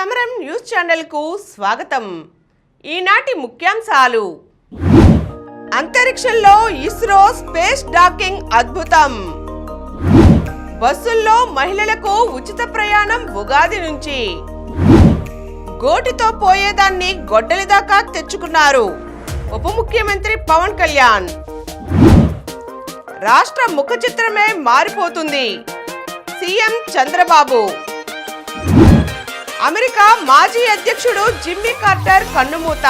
సమరం news channel కు స్వాగతం. ఈనాటి ముఖ్యాంశాలు: అంతరిక్షంలో ఇస్రో స్పేస్ డాకింగ్ అద్భుతం. బస్సుల్లో మహిళలకు ఉచిత ప్రయాణం ఉగాది నుంచి. గోటితో పోయేదాన్ని గొడ్డలి దాకా తెచ్చుకున్నారు ఉప ముఖ్యమంత్రి పవన్ కళ్యాణ్. రాష్ట్ర ముఖ చిత్రమే మారిపోతుంది సీఎం చంద్రబాబు. అమెరికా మాజీ అధ్యక్షుడు జిమ్మీ కార్టర్ కన్నుమూత.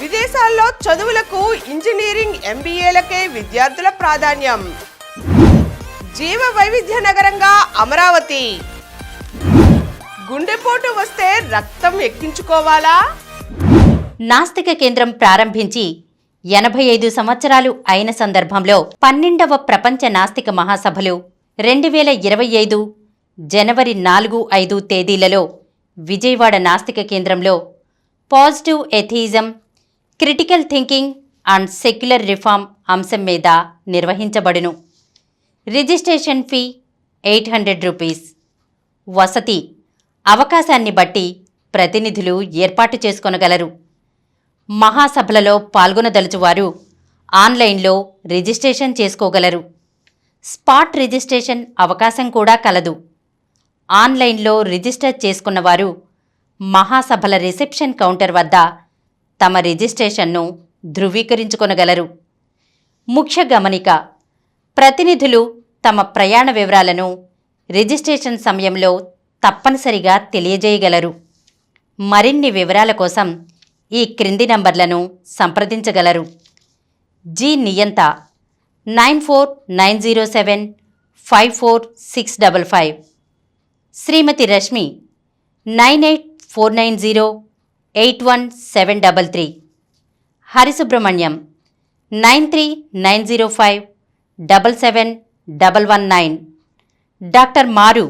విదేశాల్లో చదువులకు ఇంజనీరింగ్ ఎంబీఏలకే విద్యార్థుల ప్రాధాన్యం. జీవ వైవిధ్య నగరంగా అమరావతి. గుండెపోటు వస్తే రక్తం ఎక్కించుకోవాలా? నాస్తిక కేంద్రం ప్రారంభించి 85 సంవత్సరాలు అయిన సందర్భంలో 12వ ప్రపంచ నాస్తిక మహాసభలు 2025 జనవరి 4-5 తేదీలలో విజయవాడ నాస్తిక కేంద్రంలో positive atheism, critical thinking and secular reform అంశం మీద నిర్వహించబడును. Registration fee 800 rupees. వసతి అవకాశాన్ని బట్టి ప్రతినిధులు ఏర్పాటు చేసుకొనగలరు. మహాసభలలో పాల్గొనదలుచువారు ఆన్లైన్లో రిజిస్ట్రేషన్ చేసుకోగలరు. స్పాట్ రిజిస్ట్రేషన్ అవకాశం కూడా కలదు. ఆన్లైన్లో రిజిస్టర్ చేసుకున్నవారు మహాసభల రిసెప్షన్ కౌంటర్ వద్ద తమ రిజిస్ట్రేషన్ను ధృవీకరించుకొనగలరు. ముఖ్య గమనిక: ప్రతినిధులు తమ ప్రయాణ వివరాలను రిజిస్ట్రేషన్ సమయంలో తప్పనిసరిగా తెలియజేయగలరు. మరిన్ని వివరాల కోసం ఈ క్రింది నంబర్లను సంప్రదించగలరు. జి నియంత 9490754655, శ్రీమతి రష్మి 9849081733, హరిసుబ్రహ్మణ్యం 9390577119, డాక్టర్ మారు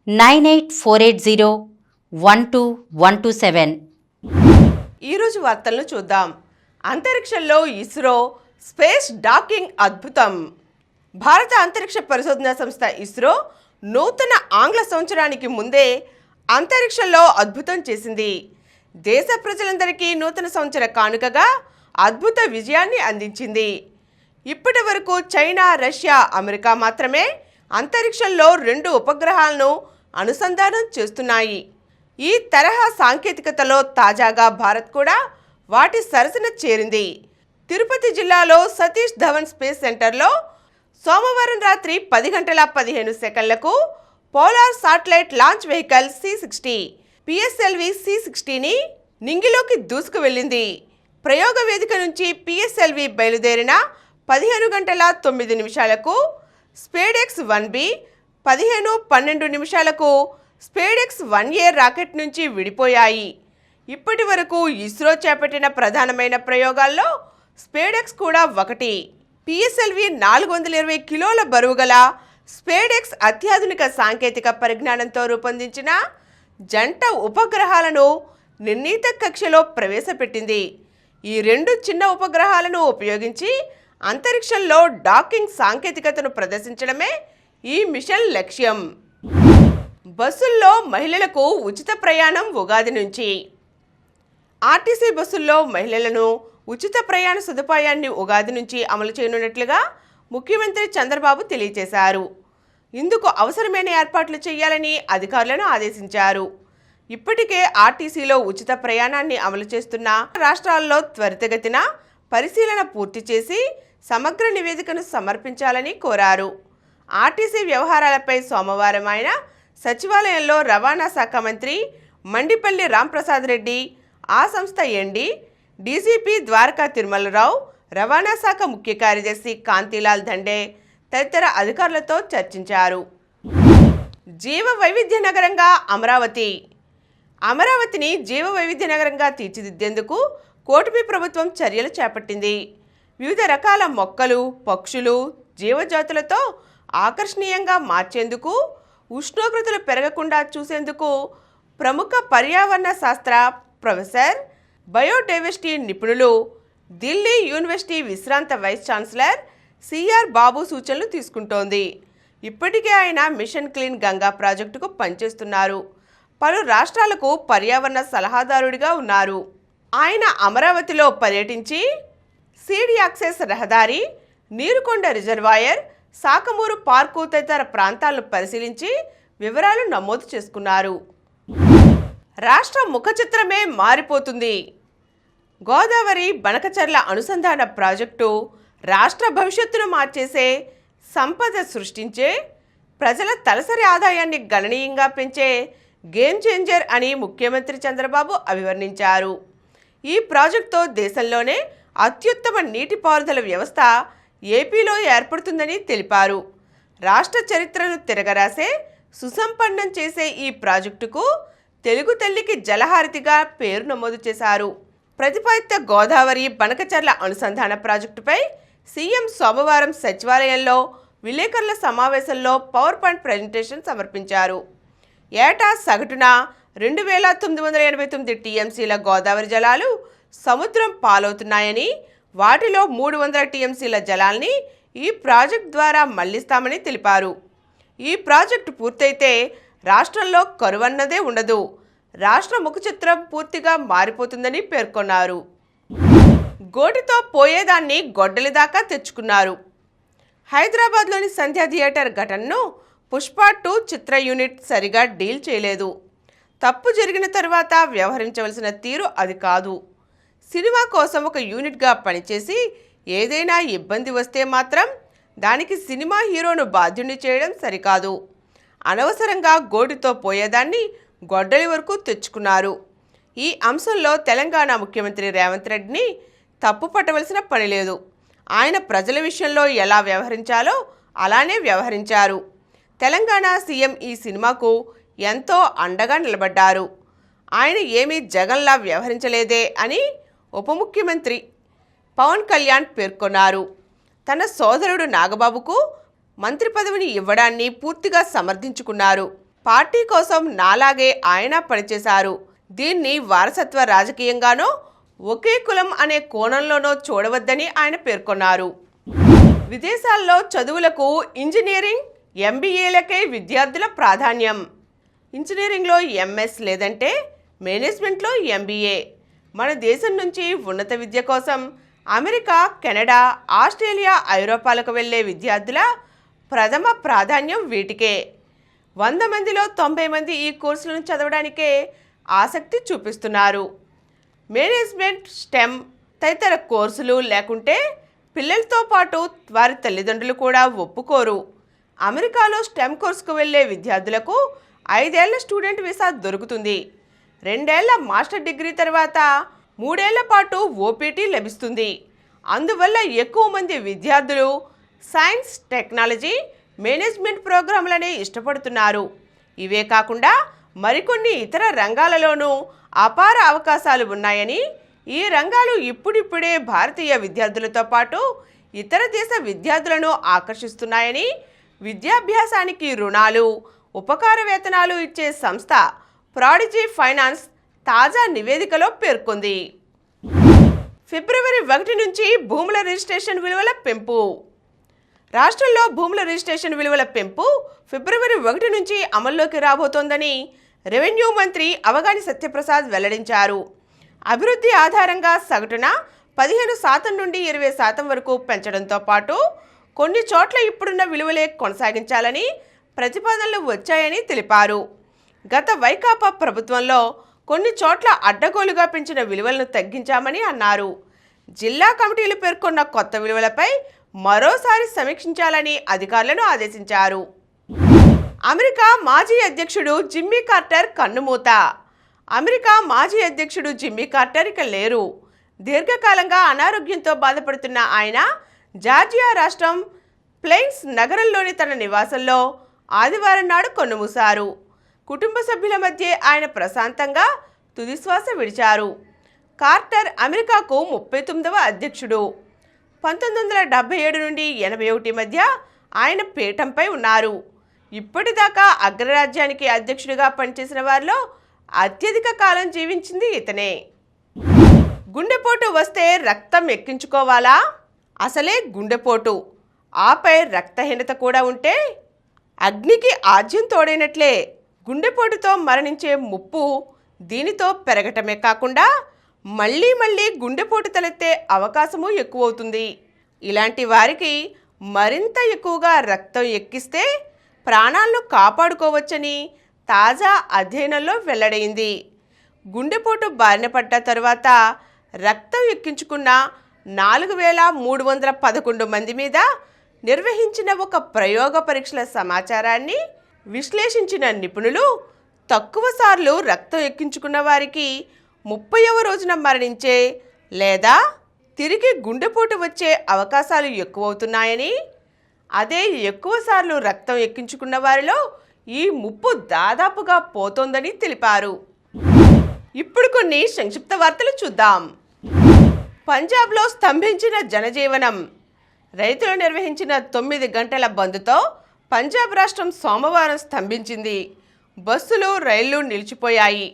9848012127. ఈరోజు వార్తలను చూద్దాం. అంతరిక్షంలో ఇస్రో స్పేస్ డాకింగ్ అద్భుతం. భారత అంతరిక్ష పరిశోధనా సంస్థ ఇస్రో నూతన ఆంగ్ల సంవత్సరానికి ముందే అంతరిక్షంలో అద్భుతం చేసింది. దేశ ప్రజలందరికీ నూతన సంవత్సర కానుకగా అద్భుత విజయాన్ని అందించింది. ఇప్పటి వరకు చైనా, రష్యా, అమెరికా మాత్రమే అంతరిక్షంలో 2 ఉపగ్రహాలను అనుసంధానం చేస్తున్నాయి. ఈ తరహా సాంకేతికతలో తాజాగా భారత్ కూడా వాటి సరసన చేరింది. తిరుపతి జిల్లాలో సతీష్ ధవన్ స్పేస్ సెంటర్లో సోమవారం రాత్రి 10 గంటల 15 సెకన్లకు polar satellite launch vehicle C-60 PSLV C-60ని నింగిలోకి దూసుకు వెళ్ళింది. ప్రయోగ వేదిక నుంచి PSLV బయలుదేరిన 15 గంటల 9 నిమిషాలకు స్పేడెక్స్ 1B, 15-12 నిమిషాలకు స్పేడెక్స్ 1A రాకెట్ నుంచి విడిపోయాయి. ఇప్పటి వరకు ఇస్రో చేపట్టిన ప్రధానమైన ప్రయోగాల్లో స్పేడెక్స్ కూడా ఒకటి. PSLV 420 కిలోల బరువుగల స్పేడెక్స్ అత్యాధునిక సాంకేతిక పరిజ్ఞానంతో రూపొందించిన జంట ఉపగ్రహాలను నిర్ణీత కక్షలో ప్రవేశపెట్టింది. ఈ 2 చిన్న ఉపగ్రహాలను ఉపయోగించి అంతరిక్షంలో డాకింగ్ సాంకేతికతను ప్రదర్శించడమే ఈ మిషన్ లక్ష్యం. బస్సుల్లో మహిళలకు ఉచిత ప్రయాణం ఉగాది నుంచి. ఆర్టీసీ బస్సుల్లో మహిళలను ఉచిత ప్రయాణ సదుపాయాన్ని ఉగాది నుంచి అమలు చేయనున్నట్లుగా ముఖ్యమంత్రి చంద్రబాబు తెలియజేశారు. ఇందుకు అవసరమైన ఏర్పాట్లు చేయాలని అధికారులను ఆదేశించారు. ఇప్పటికే ఆర్టీసీలో ఉచిత ప్రయాణాన్ని అమలు చేస్తున్న రాష్ట్రాల్లో త్వరితగతిన పరిశీలన పూర్తి చేసి సమగ్ర నివేదికను సమర్పించాలని కోరారు. ఆర్టీసీ వ్యవహారాలపై సోమవారం ఆయన సచివాలయంలో రవాణా శాఖ మంత్రి మండిపల్లి రాంప్రసాద్ రెడ్డి, ఆ సంస్థ ఎండీ డీజీపీ ద్వారకా తిరుమలరావు, రవాణా శాఖ ముఖ్య కార్యదర్శి కాంతిలాల్ దండే తదితర అధికారులతో చర్చించారు. జీవ వైవిధ్య నగరంగా అమరావతి. అమరావతిని జీవ వైవిధ్య నగరంగా తీర్చిదిద్దేందుకు కూటమి ప్రభుత్వం చర్యలు చేపట్టింది. వివిధ రకాల మొక్కలు, పక్షులు, జీవజాతులతో ఆకర్షణీయంగా మార్చేందుకు, ఉష్ణోగ్రతలు పెరగకుండా చూసేందుకు ప్రముఖ పర్యావరణ శాస్త్ర ప్రొఫెసర్, బయోడైవర్సిటీ నిపుణులు, ఢిల్లీ యూనివర్సిటీ విశ్రాంత వైస్ ఛాన్సలర్ సిఆర్ బాబు సూచనలు తీసుకుంటోంది. ఇప్పటికే ఆయన మిషన్ క్లీన్ గంగా ప్రాజెక్టుకు పనిచేస్తున్నారు. పలు రాష్ట్రాలకు పర్యావరణ సలహాదారుడిగా ఉన్నారు. ఆయన అమరావతిలో పర్యటించి సీడ్ యాక్సెస్ రహదారి, నీరుకొండ రిజర్వాయర్, సాకమూరు పార్కు తదితర ప్రాంతాలను పరిశీలించి వివరాలు నమోదు చేసుకున్నారు. రాష్ట్ర ముఖ చిత్రమే మారిపోతుంది. గోదావరి బనకచర్ల అనుసంధాన ప్రాజెక్టు రాష్ట్ర భవిష్యత్తును మార్చేసే, సంపద సృష్టించే, ప్రజల తలసరి ఆదాయాన్ని గణనీయంగా పెంచే గేమ్ చేంజర్ అని ముఖ్యమంత్రి చంద్రబాబు అభివర్ణించారు. ఈ ప్రాజెక్టుతో దేశంలోనే అత్యుత్తమ నీటిపారుదల వ్యవస్థ ఏపీలో ఏర్పడుతుందని తెలిపారు. రాష్ట్ర చరిత్రను తిరగరాసే, సుసంపన్నం చేసే ఈ ప్రాజెక్టుకు తెలుగు తల్లికి జలహారతిగా పేరు నమోదు చేశారు. ప్రతిపాదిత గోదావరి బనకచర్ల అనుసంధాన ప్రాజెక్టుపై సీఎం సోమవారం సచివాలయంలో విలేకరుల సమావేశంలో పవర్ పాయింట్ ప్రజెంటేషన్ సమర్పించారు. ఏటా సగటున 2,989 టీఎంసీల గోదావరి జలాలు సముద్రం పాలవుతున్నాయని, వాటిలో 300 టీఎంసీల జలాల్ని ఈ ప్రాజెక్టు ద్వారా మళ్లిస్తామని తెలిపారు. ఈ ప్రాజెక్టు పూర్తయితే రాష్ట్రంలో కరువన్నదే ఉండదు, రాష్ట్ర ముఖ చిత్రం పూర్తిగా మారిపోతుందని పేర్కొన్నారు. గోటితో పోయేదాన్ని గొడ్డలి దాకా తెచ్చుకున్నారు. హైదరాబాద్లోని సంధ్యా థియేటర్ ఘటనను పుష్ప 2 చిత్ర యూనిట్ సరిగా డీల్ చేయలేదు. తప్పు జరిగిన తర్వాత వ్యవహరించవలసిన తీరు అది కాదు. సినిమా కోసం ఒక యూనిట్గా పనిచేసి ఏదైనా ఇబ్బంది వస్తే మాత్రం దానికి సినిమా హీరోను బాధ్యుణ్ణి చేయడం సరికాదు. అనవసరంగా గోటితో పోయేదాన్ని గొడ్డలి వరకు తెచ్చుకున్నారు. ఈ అంశంలో తెలంగాణ ముఖ్యమంత్రి రేవంత్ రెడ్డిని తప్పు పట్టవలసిన పని లేదు. ఆయన ప్రజల విషయంలో ఎలా వ్యవహరించాలో అలానే వ్యవహరించారు. తెలంగాణ సీఎం ఈ సినిమాకు ఎంతో అండగా నిలబడ్డారు. ఆయన ఏమీ జగన్లా వ్యవహరించలేదే అని ఉప ముఖ్యమంత్రి పవన్ కళ్యాణ్ పేర్కొన్నారు. తన సోదరుడు నాగబాబుకు మంత్రి పదవిని ఇవ్వడాన్ని పూర్తిగా సమర్థించుకున్నారు. పార్టీ కోసం నాలాగే ఆయన పనిచేశారు. దీన్ని వారసత్వ రాజకీయంగానో, ఒకే కులం అనే కోణంలోనో చూడవద్దని ఆయన పేర్కొన్నారు. విదేశాల్లో చదువులకు ఇంజనీరింగ్, ఎంబీఏలకే విద్యార్థుల ప్రాధాన్యం. ఇంజనీరింగ్లో ఎంఎస్ లేదంటే మేనేజ్మెంట్లో ఎంబీఏ. మన దేశం నుంచి ఉన్నత విద్య కోసం అమెరికా, కెనడా, ఆస్ట్రేలియా, ఐరోపాలకు వెళ్లే విద్యార్థుల ప్రథమ ప్రాధాన్యం వీటికే. 100 మందిలో 90 మంది ఈ కోర్సులను చదవడానికే ఆసక్తి చూపిస్తున్నారు. మేనేజ్మెంట్, స్టెమ్ తదితర కోర్సులు లేకుంటే పిల్లలతో పాటు వారి తల్లిదండ్రులు కూడా ఒప్పుకోరు. అమెరికాలో స్టెమ్ కోర్సుకు వెళ్లే విద్యార్థులకు 5 ఏళ్ల స్టూడెంట్ వీసా దొరుకుతుంది. 2 ఏళ్ల మాస్టర్ డిగ్రీ తర్వాత 3 ఏళ్ల పాటు ఓపీటీ లభిస్తుంది. అందువల్ల ఎక్కువ మంది విద్యార్థులు సైన్స్, టెక్నాలజీ, మేనేజ్మెంట్ ప్రోగ్రాంలనే ఇష్టపడుతున్నారు. ఇవే కాకుండా మరికొన్ని ఇతర రంగాలలోనూ అపార అవకాశాలు ఉన్నాయని, ఈ రంగాలు ఇప్పుడిప్పుడే భారతీయ విద్యార్థులతో పాటు ఇతర దేశ విద్యార్థులను ఆకర్షిస్తున్నాయని విద్యాభ్యాసానికి రుణాలు, ఉపకార వేతనాలు ఇచ్చే సంస్థ ప్రాడిజీ ఫైనాన్స్ తాజా నివేదికలో పేర్కొంది. ఫిబ్రవరి 1 నుంచి భూముల రిజిస్ట్రేషన్ విలువల పెంపు. రాష్ట్రంలో భూముల రిజిస్ట్రేషన్ విలువల పెంపు ఫిబ్రవరి 1 నుంచి అమల్లోకి రాబోతోందని రెవెన్యూ మంత్రి అవగాని సత్యప్రసాద్ వెల్లడించారు. అభివృద్ధి ఆధారంగా సగటున 15% నుండి 20% వరకు పెంచడంతో పాటు కొన్ని చోట్ల ఇప్పుడున్న విలువలే కొనసాగించాలని ప్రతిపాదనలు వచ్చాయని తెలిపారు. గత వైకాపా ప్రభుత్వంలో కొన్ని చోట్ల అడ్డగోలుగా పెంచిన విలువలను తగ్గించామని అన్నారు. జిల్లా కమిటీలు పేర్కొన్న కొత్త విలువలపై మరోసారి సమీక్షించాలని అధికారులను ఆదేశించారు. అమెరికా మాజీ అధ్యక్షుడు జిమ్మీ కార్టర్ కన్నుమూత. అమెరికా మాజీ అధ్యక్షుడు జిమ్మీ కార్టర్ ఇక లేరు. దీర్ఘకాలంగా అనారోగ్యంతో బాధపడుతున్న ఆయన జార్జియా రాష్ట్రం ప్లెయిన్స్ నగరంలోని తన నివాసంలో ఆదివారం నాడు కన్నుమూశారు. కుటుంబ సభ్యుల మధ్య ఆయన ప్రశాంతంగా తుదిశ్వాస విడిచారు. కార్టర్ అమెరికాకు 39వ అధ్యక్షుడు. 1977 నుండి 81 మధ్య ఆయన పీఠంపై ఉన్నారు. ఇప్పటిదాకా అగ్రరాజ్యానికి అధ్యక్షుడిగా పనిచేసిన వారిలో అత్యధిక కాలం జీవించింది ఇతనే. గుండెపోటు వస్తే రక్తం ఎక్కించుకోవాలా? అసలే గుండెపోటు, ఆపై రక్తహీనత కూడా ఉంటే అగ్నికి ఆజ్యం తోడైనట్లే. గుండెపోటుతో మరణించే ముప్పు దీనితో పెరగటమే కాకుండా మళ్ళీ గుండెపోటు తలెత్తే అవకాశము ఎక్కువవుతుంది. ఇలాంటి వారికి మరింత ఎక్కువగా రక్తం ఎక్కిస్తే ప్రాణాలను కాపాడుకోవచ్చని తాజా అధ్యయనంలో వెల్లడైంది. గుండెపోటు బారిన పడ్డ తరువాత రక్తం ఎక్కించుకున్న 4311 మంది మీద నిర్వహించిన ఒక ప్రయోగ పరీక్షల సమాచారాన్ని విశ్లేషించిన నిపుణులు తక్కువసార్లు రక్తం ఎక్కించుకున్న వారికి 30వ రోజున మరణించే లేదా తిరిగి గుండెపోటు వచ్చే అవకాశాలు ఎక్కువవుతున్నాయని, అదే ఎక్కువసార్లు రక్తం ఎక్కించుకున్న వారిలో ఈ ముప్పు దాదాపుగా పోతోందని తెలిపారు. ఇప్పుడు కొన్ని సంక్షిప్త వార్తలు చూద్దాం. పంజాబ్లో స్తంభించిన జనజీవనం. రైతులు నిర్వహించిన 9 గంటల బంద్తో పంజాబ్ రాష్ట్రం సోమవారం స్తంభించింది. బస్సులు, రైళ్లు నిలిచిపోయాయి.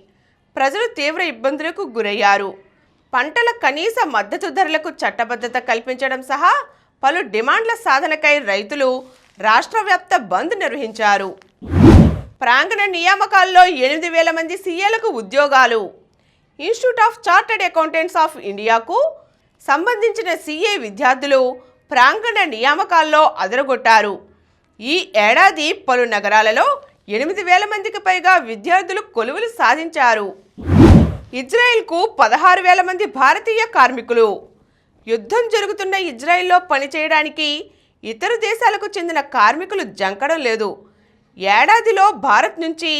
ప్రజలు తీవ్ర ఇబ్బందులకు గురయ్యారు. పంటల కనీస మద్దతు ధరలకు చట్టబద్ధత కల్పించడం సహా పలు డిమాండ్ల సాధనకై రైతులు రాష్ట్ర వ్యాప్త బంద్ నిర్వహించారు. ప్రాంగణ నియామకాల్లో 8,000 మంది సీఏలకు ఉద్యోగాలు. Institute of chartered accountants of ఇండియాకు సంబంధించిన సీఏ విద్యార్థులు ప్రాంగణ నియామకాల్లో అదరగొట్టారు. ఈ ఏడాది పలు నగరాలలో 8,000 మందికి పైగా విద్యార్థులు కొలువులు సాధించారు. ఇజ్రాయెల్కు 16,000 మంది భారతీయ కార్మికులు. యుద్ధం జరుగుతున్న ఇజ్రాయెల్లో పనిచేయడానికి ఇతర దేశాలకు చెందిన కార్మికులు జంకడం లేదు. ఏడాదిలో భారత్ నుంచి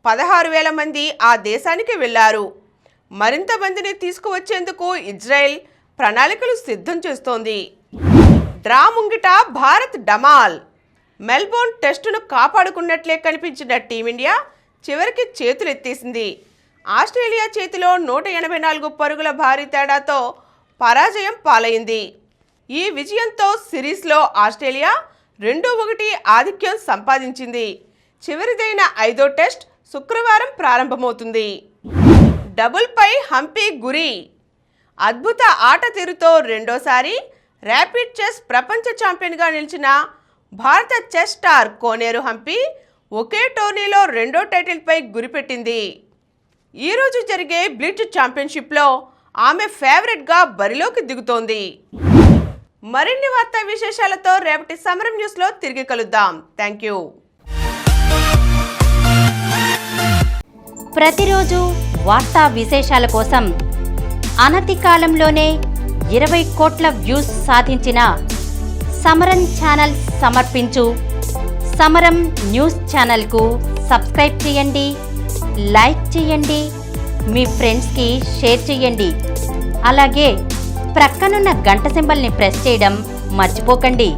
16,000 మంది ఆ దేశానికి వెళ్లారు. మరింత మందిని తీసుకువచ్చేందుకు ఇజ్రాయెల్ ప్రణాళికలు సిద్ధం చేస్తోంది. డ్రా ముంగిట భారత్ డమాల్. మెల్బోర్న్ టెస్టును కాపాడుకున్నట్లే కనిపించిన టీమిండియా చివరికి చేతులెత్తేసింది. ఆస్ట్రేలియా చేతిలో 184 పరుగుల భారీ తేడాతో పరాజయం పాలైంది. ఈ విజయంతో సిరీస్లో ఆస్ట్రేలియా 2-1 ఆధిక్యం సంపాదించింది. చివరిదైన 5వ టెస్ట్ శుక్రవారం ప్రారంభమవుతుంది. డబుల్పై హంపి గురి. అద్భుత ఆట తీరుతో రెండోసారి ర్యాపిడ్ చెస్ ప్రపంచ ఛాంపియన్గా నిలిచిన భారత చెస్ స్టార్ కోనేరు హంపి ఒకే టోర్నీలో 2వ టైటిల్పై గురిపెట్టింది. ఈరోజు జరిగే బ్లిట్జ్ ఛాంపియన్షిప్లో ఆమె ఫేవరెట్గా బరిలోకి దిగుతోంది. మరిన్ని వార్తా విశేషాలతో రేపటి సమరం న్యూస్లో తిరిగి కలుద్దాం. Thank you. ప్రతిరోజు వార్తా విశేషాల కోసం అనతి కాలంలోనే 20 కోట్ల వ్యూస్ సాధించిన సమరం ఛానల్ సమర్పించు సమరం న్యూస్ ఛానల్కు సబ్స్క్రైబ్ చేయండి, లైక్ చేయండి, మీ ఫ్రెండ్స్కి షేర్ చేయండి. అలాగే ప్రక్కనున్న గంట సింబల్ని ప్రెస్ చేయడం మర్చిపోకండి.